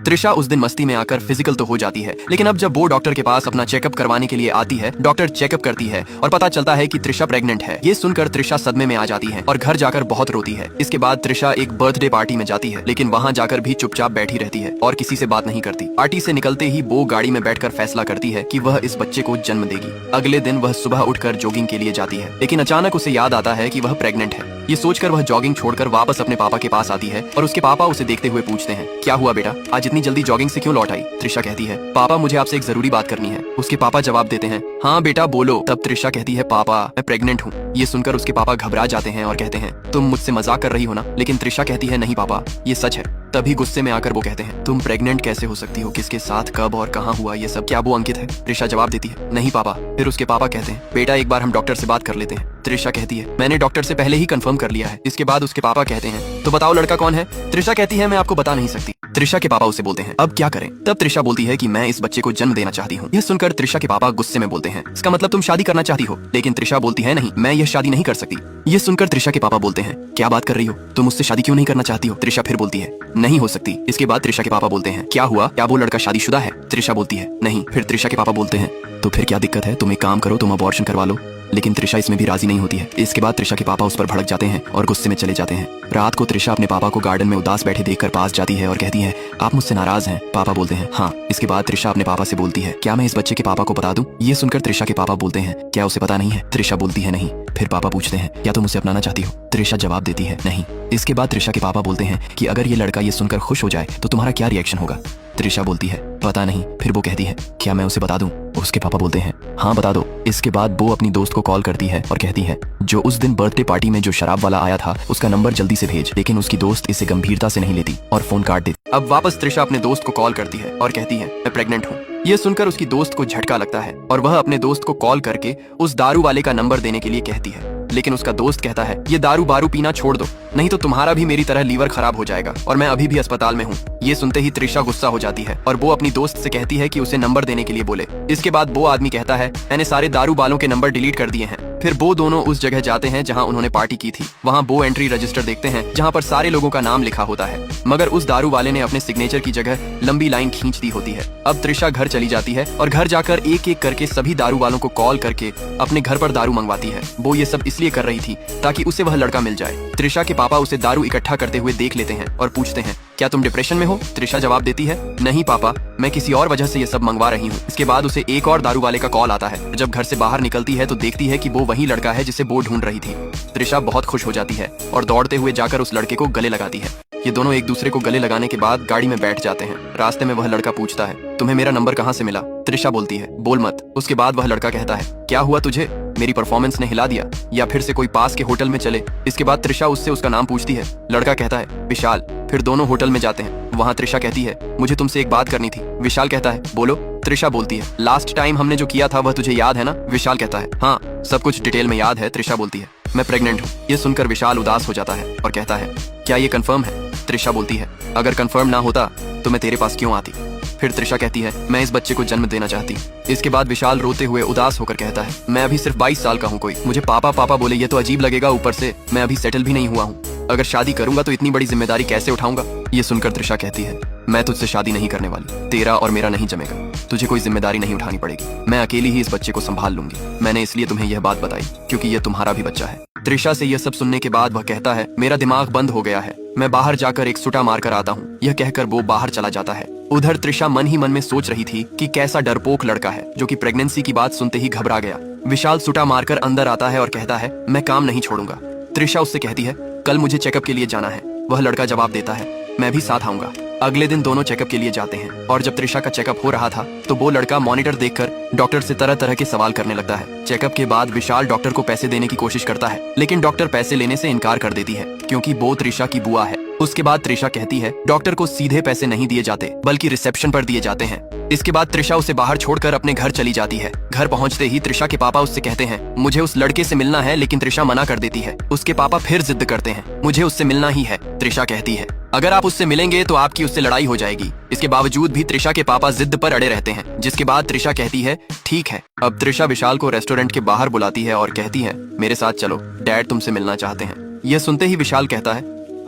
त्रिशा उस दिन मस्ती में आकर फिजिकल तो हो जाती है, लेकिन अब जब वो डॉक्टर के पास अपना चेकअप करवाने के लिए आती है, डॉक्टर चेकअप करती है और पता चलता है कि त्रिशा प्रेग्नेंट है। ये सुनकर त्रिशा सदमे में आ जाती है और घर जाकर बहुत रोती है। इसके बाद त्रिशा एक बर्थडे पार्टी में जाती है, लेकिन वहाँ जाकर भी चुपचाप बैठी रहती है और किसी से बात नहीं करती। पार्टी से निकलते ही वो गाड़ी में बैठकर फैसला करती है कि वह इस बच्चे को जन्म देगी। अगले दिन वह सुबह उठकर जॉगिंग के लिए जाती है, लेकिन अचानक उसे याद आता है कि वह प्रेग्नेंट है। ये सोचकर वह जॉगिंग छोड़कर वापस अपने पापा के पास आती है और उसके पापा उसे देखते हुए पूछते हैं, क्या हुआ बेटा, आज इतनी जल्दी जॉगिंग से क्यों लौट आई? त्रिशा कहती है, पापा मुझे आपसे एक जरूरी बात करनी है। उसके पापा जवाब देते हैं, हाँ बेटा बोलो। तब त्रिशा कहती है, पापा मैं प्रेग्नेंट हूँ। ये सुनकर उसके पापा घबरा जाते हैं और कहते हैं, तुम मुझसे मजाक कर रही हो ना? लेकिन त्रिशा कहती है, नहीं पापा ये सच है। तभी गुस्से में आकर वो कहते हैं, तुम प्रेग्नेंट कैसे हो सकती हो? किसके साथ, कब और कहाँ हुआ ये सब? क्या वो अंकित है? त्रिशा जवाब देती है, नहीं पापा। फिर उसके पापा कहते हैं, बेटा एक बार हम डॉक्टर से बात कर लेते हैं। त्रिशा कहती है, मैंने डॉक्टर से पहले ही कंफर्म कर लिया है। इसके बाद उसके पापा कहते हैं, तो बताओ लड़का कौन है? त्रिशा कहती है, मैं आपको बता नहीं सकती। त्रिशा के पापा उसे बोलते हैं, अब क्या करें? तब त्रिशा बोलती है कि मैं इस बच्चे को जन्म देना चाहती हूँ। यह सुनकर त्रिशा के पापा गुस्से में बोलते हैं, इसका मतलब तुम शादी करना चाहती हो? लेकिन त्रिशा बोलती है, नहीं मैं यह शादी नहीं कर सकती। ये सुनकर त्रिशा के पापा बोलते हैं, क्या बात कर रही हो? तुम मुझसे शादी क्यों नहीं करना चाहती हो? त्रिशा फिर बोलती है, नहीं हो सकती। इसके बाद त्रिशा के पापा बोलते हैं, क्या हुआ, क्या वो लड़का शादीशुदा है? त्रिशा बोलती है, नहीं। फिर त्रिशा के पापा बोलते हैं, तो फिर क्या दिक्कत है? तुम एक काम करो, तुम अबॉर्शन करवा लो। लेकिन त्रिशा इसमें भी राजी नहीं होती है। इसके बाद त्रिशा के पापा उस पर भड़क जाते हैं और गुस्से में चले जाते हैं। रात को त्रिशा अपने पापा को गार्डन में उदास बैठे देखकर पास जाती है और कहती है, आप मुझसे नाराज हैं? पापा बोलते हैं, हाँ। इसके बाद त्रिशा अपने पापा से बोलती है, क्या मैं इस बच्चे के पापा को बता दूं? ये सुनकर त्रिशा के पापा बोलते हैं, क्या उसे पता नहीं है? त्रिशा बोलती है, नहीं। फिर पापा पूछते हैं, क्या तुम उसे अपनाना चाहती हो? त्रिशा जवाब देती है, नहीं। इसके बाद त्रिशा के पापा बोलते हैं कि अगर ये लड़का ये सुनकर खुश हो जाए तो तुम्हारा क्या रिएक्शन होगा? त्रिशा बोलती है, पता नहीं। फिर वो कहती है, क्या मैं उसे बता दूं? उसके पापा बोलते हैं, हाँ बता दो। इसके बाद वो अपनी दोस्त को कॉल करती है और कहती है, जो उस दिन बर्थडे पार्टी में जो शराब वाला आया था उसका नंबर जल्दी से भेज। लेकिन उसकी दोस्त इसे गंभीरता से नहीं लेती और फोन काट देती। अब वापस त्रिशा अपने दोस्त को कॉल करती है और कहती है, मैं प्रेग्नेंट हूँ। ये सुनकर उसकी दोस्त को झटका लगता है और वह अपने दोस्त को कॉल करके उस दारू वाले का नंबर देने के लिए कहती है। लेकिन उसका दोस्त कहता है, ये दारू बारू पीना छोड़ दो, नहीं तो तुम्हारा भी मेरी तरह लीवर खराब हो जाएगा और मैं अभी भी अस्पताल में हूँ। ये सुनते ही त्रिशा गुस्सा हो जाती है और वो अपनी दोस्त से कहती है कि उसे नंबर देने के लिए बोले। इसके बाद वो आदमी कहता है, मैंने सारे दारू वालों के नंबर डिलीट कर दिए हैं। फिर वो दोनों उस जगह जाते हैं जहां उन्होंने पार्टी की थी। वहां वो एंट्री रजिस्टर देखते हैं जहां पर सारे लोगों का नाम लिखा होता है, मगर उस दारू वाले ने अपने सिग्नेचर की जगह लंबी लाइन खींच दी होती है। अब त्रिशा घर चली जाती है और घर जाकर एक एक करके सभी दारू वालों को कॉल करके अपने घर पर दारू मंगवाती है। वो ये सब इसलिए कर रही थी ताकि उसे वह लड़का मिल जाए। त्रिशा के पापा उसे दारू इकट्ठा करते हुए देख लेते हैं और पूछते हैं, क्या तुम डिप्रेशन में हो? त्रिशा जवाब देती है, नहीं पापा, मैं किसी और वजह से ये सब मंगवा रही हूँ। इसके बाद उसे एक और दारू वाले का कॉल आता है। जब घर से बाहर निकलती है तो देखती है कि वो वही लड़का है जिसे वो ढूंढ रही थी। त्रिशा बहुत खुश हो जाती है और दौड़ते हुए जाकर उस लड़के को गले लगाती है। ये दोनों एक दूसरे को गले लगाने के बाद गाड़ी में बैठ जाते हैं। रास्ते में वह लड़का पूछता है, तुम्हें मेरा नंबर कहाँ से मिला? त्रिशा बोलती है, बोल मत। उसके बाद वह लड़का कहता है, क्या हुआ तुझे? मेरी परफॉर्मेंस ने हिला दिया या फिर से कोई पास के होटल में चले? इसके बाद त्रिशा उससे उसका नाम पूछती है। लड़का कहता है, विशाल। फिर दोनों होटल में जाते हैं। वहाँ त्रिशा कहती है, मुझे तुमसे एक बात करनी थी। विशाल कहता है, बोलो। त्रिशा बोलती है, लास्ट टाइम हमने जो किया था वह तुझे याद है ना? विशाल कहता है, हाँ सब कुछ डिटेल में याद है। त्रिशा बोलती है, मैं प्रेग्नेंट हूँ। ये सुनकर विशाल उदास हो जाता है और कहता है, क्या ये कंफर्म है? त्रिशा बोलती है, अगर कंफर्म ना होता तो मैं तेरे पास क्यों आती? फिर त्रिशा कहती है, मैं इस बच्चे को जन्म देना चाहती। इसके बाद विशाल रोते हुए उदास होकर कहता है, मैं अभी सिर्फ 22 साल का हूँ, कोई मुझे पापा पापा बोले ये तो अजीब लगेगा। ऊपर से मैं अभी सेटल भी नहीं हुआ हूँ। अगर शादी करूंगा तो इतनी बड़ी जिम्मेदारी कैसे उठाऊंगा? ये सुनकर त्रिशा कहती है, मैं तुझसे शादी नहीं करने वाली। तेरा और मेरा नहीं जमेगा। तुझे कोई जिम्मेदारी नहीं उठानी पड़ेगी। मैं अकेली ही इस बच्चे को संभाल लूंगी। मैंने इसलिए तुम्हें यह बात बताई क्योंकि ये तुम्हारा भी बच्चा है। त्रिशा से यह सब सुनने के बाद वह कहता है, मेरा दिमाग बंद हो गया है, मैं बाहर जाकर एक सुटा मार कर आता हूँ। यह कहकर वो बाहर चला जाता है। उधर त्रिशा मन ही मन में सोच रही थी कि कैसा डरपोक लड़का है जो कि प्रेगनेंसी की बात सुनते ही घबरा गया। विशाल सुटा मारकर अंदर आता है और कहता है, मैं काम नहीं छोड़ूंगा। त्रिशा उससे कहती है, कल मुझे चेकअप के लिए जाना है। वह लड़का जवाब देता है, मैं भी साथ आऊंगा। अगले दिन दोनों चेकअप के लिए जाते हैं और जब त्रिशा का चेकअप हो रहा था तो वो लड़का मॉनिटर देखकर डॉक्टर से तरह तरह के सवाल करने लगता है। चेकअप के बाद विशाल डॉक्टर को पैसे देने की कोशिश करता है, लेकिन डॉक्टर पैसे लेने से इनकार कर देती है क्योंकि वो त्रिशा की बुआ है। उसके बाद त्रिशा कहती है, डॉक्टर को सीधे पैसे नहीं दिए जाते बल्कि रिसेप्शन पर दिए जाते हैं। इसके बाद त्रिशा उसे बाहर छोड़कर अपने घर चली जाती है। घर पहुंचते ही त्रिशा के पापा उससे कहते हैं, मुझे उस लड़के से मिलना है, लेकिन त्रिशा मना कर देती है। उसके पापा फिर जिद करते हैं, मुझे उससे मिलना ही है। त्रिशा कहती है, अगर आप उससे मिलेंगे तो आपकी उससे लड़ाई हो जाएगी। इसके बावजूद भी त्रिशा के पापा जिद पर अड़े रहते हैं, जिसके बाद त्रिशा कहती है, ठीक है। अब त्रिशा विशाल को रेस्टोरेंट के बाहर बुलाती है और कहती है, मेरे साथ चलो, डैड तुमसे मिलना चाहते हैं। यह सुनते ही विशाल कहता है,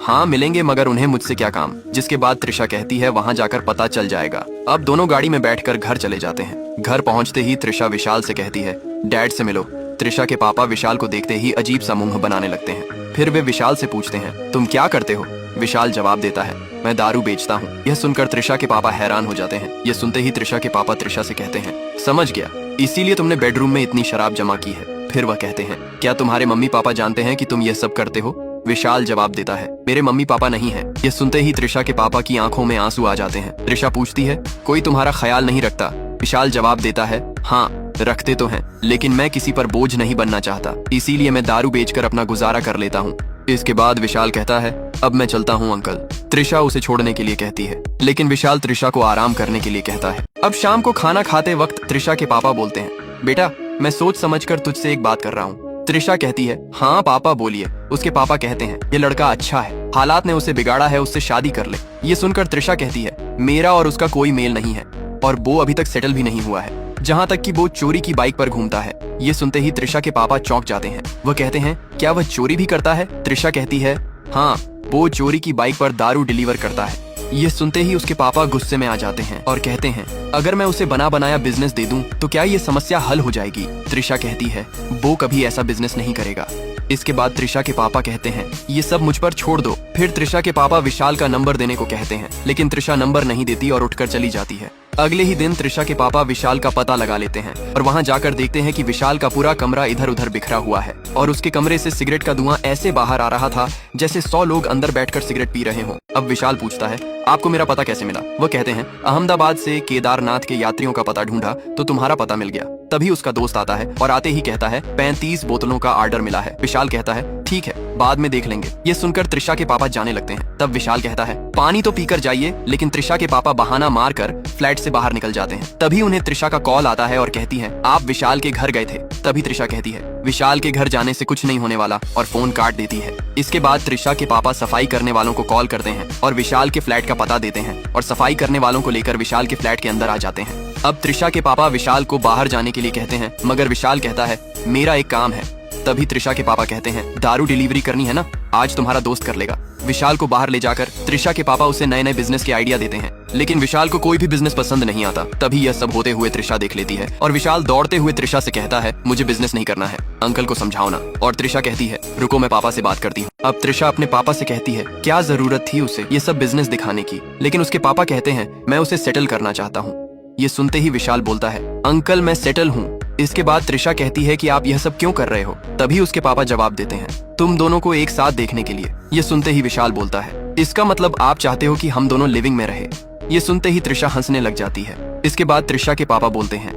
हाँ मिलेंगे, मगर उन्हें मुझसे क्या काम। जिसके बाद त्रिशा कहती है वहाँ जाकर पता चल जाएगा। अब दोनों गाड़ी में बैठकर घर चले जाते हैं। घर पहुँचते ही त्रिशा विशाल से कहती है डैड से मिलो। त्रिशा के पापा विशाल को देखते ही अजीब सा मुंह बनाने लगते हैं। फिर वे विशाल से पूछते हैं तुम क्या करते हो। विशाल जवाब देता है मैं दारू बेचता हूँ। यह सुनकर त्रिशा के पापा हैरान हो जाते हैं। यह सुनते ही त्रिशा के पापा त्रिशा से कहते हैं समझ गया, इसीलिए तुमने बेडरूम में इतनी शराब जमा की है। फिर वह कहते हैं क्या तुम्हारे मम्मी पापा जानते हैं कि तुम यह सब करते हो। विशाल जवाब देता है मेरे मम्मी पापा नहीं हैं। यह सुनते ही त्रिशा के पापा की आंखों में आंसू आ जाते हैं। त्रिशा पूछती है कोई तुम्हारा ख्याल नहीं रखता। विशाल जवाब देता है हाँ रखते तो हैं, लेकिन मैं किसी पर बोझ नहीं बनना चाहता, इसीलिए मैं दारू बेचकर अपना गुजारा कर लेता हूँ। इसके बाद विशाल कहता है अब मैं चलता हूँ अंकल। त्रिशा उसे छोड़ने के लिए कहती है, लेकिन विशाल त्रिशा को आराम करने के लिए कहता है। अब शाम को खाना खाते वक्त त्रिशा के पापा बोलते हैं बेटा मैं सोच समझकर तुझसे एक बात कर रहा हूँ। त्रिशा कहती है हाँ पापा बोलिए। उसके पापा कहते हैं ये लड़का अच्छा है, हालात ने उसे बिगाड़ा है, उससे शादी कर ले। ये सुनकर त्रिशा कहती है मेरा और उसका कोई मेल नहीं है और वो अभी तक सेटल भी नहीं हुआ है, जहाँ तक कि वो चोरी की बाइक पर घूमता है। ये सुनते ही त्रिशा के पापा चौंक जाते हैं। वह कहते हैं क्या वह चोरी भी करता है। त्रिशा कहती है हाँ वो चोरी की बाइक पर दारू डिलीवर करता है। ये सुनते ही उसके पापा गुस्से में आ जाते हैं और कहते हैं अगर मैं उसे बना बनाया बिजनेस दे दूं तो क्या ये समस्या हल हो जाएगी। त्रिशा कहती है वो कभी ऐसा बिजनेस नहीं करेगा। इसके बाद त्रिशा के पापा कहते हैं ये सब मुझ पर छोड़ दो। फिर त्रिशा के पापा विशाल का नंबर देने को कहते हैं, लेकिन त्रिशा नंबर नहीं देती और उठकर चली जाती है। अगले ही दिन त्रिशा के पापा विशाल का पता लगा लेते हैं और वहां जाकर देखते हैं कि विशाल का पूरा कमरा इधर उधर बिखरा हुआ है और उसके कमरे से सिगरेट का धुआं ऐसे बाहर आ रहा था जैसे 100 लोग अंदर बैठकर सिगरेट पी रहे हों। अब विशाल पूछता है आपको मेरा पता कैसे मिला। वह कहते हैं अहमदाबाद से केदारनाथ के यात्रियों का पता ढूंढा तो तुम्हारा पता मिल गया। तभी उसका दोस्त आता है और आते ही कहता है 35 बोतलों का ऑर्डर मिला है। विशाल कहता है ठीक है बाद में देख लेंगे। ये सुनकर त्रिशा के पापा जाने लगते हैं। तब विशाल कहता है पानी तो पीकर जाइए, लेकिन त्रिशा के पापा बहाना मारकर फ्लैट से बाहर निकल जाते हैं। तभी उन्हें त्रिशा का कॉल आता है और कहती है आप विशाल के घर गए थे। तभी त्रिशा कहती है विशाल के घर जाने से कुछ नहीं होने वाला और फोन काट देती है। इसके बाद त्रिशा के पापा सफाई करने वालों को कॉल करते हैं और विशाल के फ्लैट का पता देते हैं और सफाई करने वालों को लेकर विशाल के फ्लैट के अंदर आ जाते हैं। अब त्रिशा के पापा विशाल को बाहर जाने के लिए कहते हैं, मगर विशाल कहता है मेरा एक काम है। तभी त्रिशा के पापा कहते हैं दारू डिलीवरी करनी है ना, आज तुम्हारा दोस्त कर लेगा। विशाल को बाहर ले जाकर त्रिशा के पापा उसे नए नए बिजनेस के आइडिया देते हैं, लेकिन विशाल को कोई भी बिजनेस पसंद नहीं आता। तभी यह सब होते हुए त्रिशा देख लेती है और विशाल दौड़ते हुए त्रिशा से कहता है मुझे बिजनेस नहीं करना है, अंकल को समझाओ ना। और त्रिशा कहती है रुको मैं पापा से बात करती हूँ। अब त्रिशा अपने पापा से कहती है क्या जरूरत थी उसे ये सब बिजनेस दिखाने की, लेकिन उसके पापा कहते हैं मैं उसे सेटल करना चाहता हूँ। ये सुनते ही विशाल बोलता है अंकल मैं सेटल हूँ। इसके बाद त्रिशा कहती है कि आप यह सब क्यों कर रहे हो। तभी उसके पापा जवाब देते हैं तुम दोनों को एक साथ देखने के लिए। ये सुनते ही विशाल बोलता है इसका मतलब आप चाहते हो कि हम दोनों लिविंग में रहे। ये सुनते ही त्रिशा हंसने लग जाती है। इसके बाद त्रिशा के पापा बोलते हैं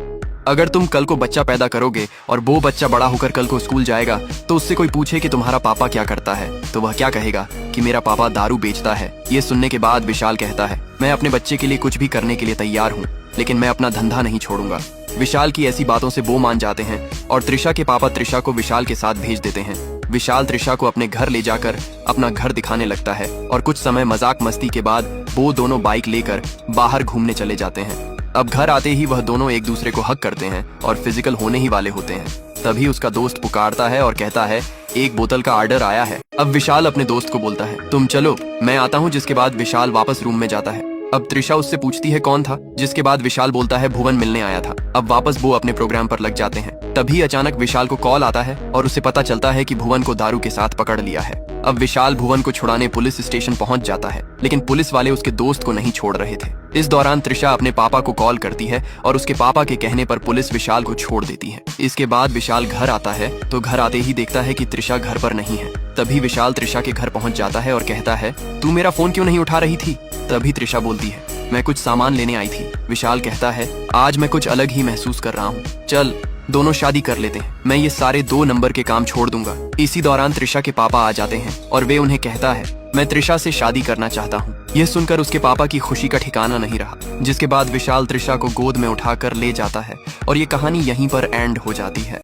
अगर तुम कल को बच्चा पैदा करोगे और वो बच्चा बड़ा होकर कल को स्कूल जाएगा तो उससे कोई पूछे कि तुम्हारा पापा क्या करता है तो वह क्या कहेगा कि मेरा पापा दारू बेचता है। ये सुनने के बाद विशाल कहता है मैं अपने बच्चे के लिए कुछ भी करने के लिए तैयार हूँ, लेकिन मैं अपना धंधा नहीं छोड़ूंगा। विशाल की ऐसी बातों से वो मान जाते हैं और त्रिशा के पापा त्रिशा को विशाल के साथ भेज देते हैं। विशाल त्रिशा को अपने घर ले जाकर अपना घर दिखाने लगता है और कुछ समय मजाक मस्ती के बाद वो दोनों बाइक लेकर बाहर घूमने चले जाते हैं। अब घर आते ही वह दोनों एक दूसरे को हग करते हैं और फिजिकल होने ही वाले होते हैं। तभी उसका दोस्त पुकारता है और कहता है 1 बोतल का ऑर्डर आया है। अब विशाल अपने दोस्त को बोलता है तुम चलो मैं आता हूँ। जिसके बाद विशाल वापस रूम में जाता है। अब त्रिशा उससे पूछती है कौन था, जिसके बाद विशाल बोलता है भुवन मिलने आया था। अब वापस वो अपने प्रोग्राम पर लग जाते हैं। तभी अचानक विशाल को कॉल आता है और उसे पता चलता है कि भुवन को दारू के साथ पकड़ लिया है। अब विशाल भुवन को छुड़ाने पुलिस स्टेशन पहुंच जाता है, लेकिन पुलिस वाले उसके दोस्त को नहीं छोड़ रहे थे। इस दौरान त्रिशा अपने पापा को कॉल करती है और उसके पापा के कहने पर पुलिस विशाल को छोड़ देती है। इसके बाद विशाल घर आता है तो घर आते ही देखता है कि त्रिशा घर पर नहीं है। तभी विशाल त्रिशा के घर पहुंच जाता है और कहता है तू मेरा फोन क्यों नहीं उठा रही थी। तभी त्रिशा बोलती है मैं कुछ सामान लेने आई थी। विशाल कहता है आज मैं कुछ अलग ही महसूस कर रहा हूँ, चल दोनों शादी कर लेते हैं, मैं ये सारे 2 नंबर के काम छोड़ दूंगा। इसी दौरान त्रिशा के पापा आ जाते हैं और वे उन्हें कहता है मैं त्रिशा से शादी करना चाहता हूँ। यह सुनकर उसके पापा की खुशी का ठिकाना नहीं रहा, जिसके बाद विशाल त्रिशा को गोद में उठाकर ले जाता है और ये कहानी यहीं पर एंड हो जाती है।